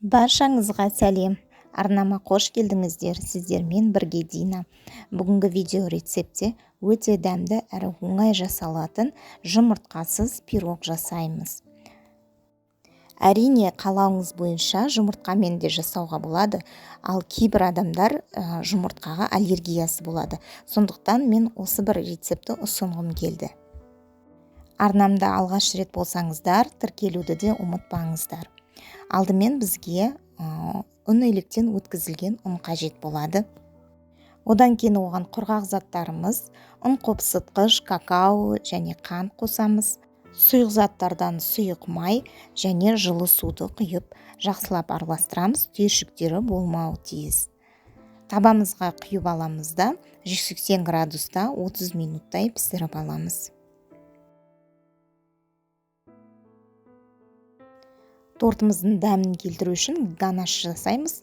Баршаңызға сәлем. Арнама қош келдіңіздер. Сіздермен бірге Дина. Бүгінгі видео рецепте өте дәмді әрі оңай жасалатын жұмыртқасыз пирог жасаймыз. Әрине, қалауыңыз бойынша жұмыртқамен де жасауға болады, ал кейбір адамдар жұмыртқаға аллергиясы болады. Сондықтан мен осы бір рецепті ұсынғым келді. Арнамда алғаш рет болсаңыздар, тіркелуді де ұмытпаңыздар. Алдымен бізге ұн електен өткізілген ұн қажет болады. Одан кейін оған құрғақ заттарымыз, ұн қопсытқыш, какао және қант қосамыз. Сұйық заттардан сұйық май және жылы суды құйып, жақсылап араластырамыз, түйіршіктері болмауы тиіс. Табамызға құйып аламыз да 180 градуста 30 минуттай пісіріп аламыз. Тортымыздың дәмін келтіру үшін ганаш жасаймыз.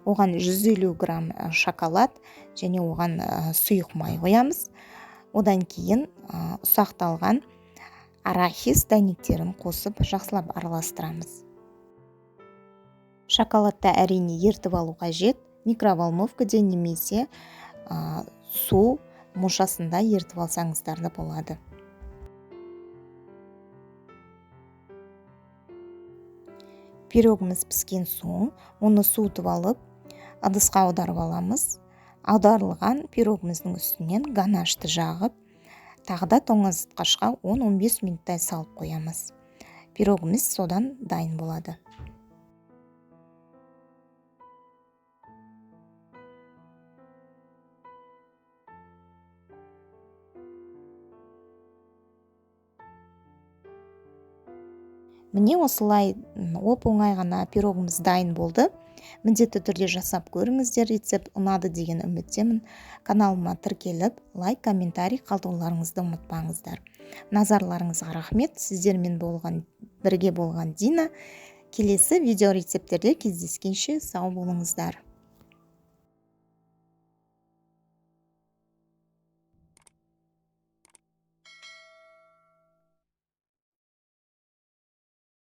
Оған 150 грамм шоколад және оған сұйық май қоямыз. Одан кейін ұсақталған арахис дәнектерін қосып, жақсылап араластырамыз. Шоколадты әрине ертіп алу қажет. Микроволновкада немесе су мушасында ертіп алсаңыздар да болады. Пирогымыз піскен соң, оны суытып алып, ыдысқа аударып аламыз. Аударылған пирогымыздың үстінен ганашты жағып, тағы да тоңазытқышқа 10-15 минуттай салып қоямыз. Пирогымыз содан дайын болады. Міне осылай оп-оңай ғана пирогымыз дайын болды. Міндетті түрде жасап көріңіздер, рецепт ұнады деген үміттемін. Каналыма тіркеліп, лайк, комментарий қалдыруларыңызды ұмытпаңыздар. Назарларыңызға рахмет. Сіздермен бірге болған Дина. Келесі видео рецептерде кездескенше сау болыңыздар.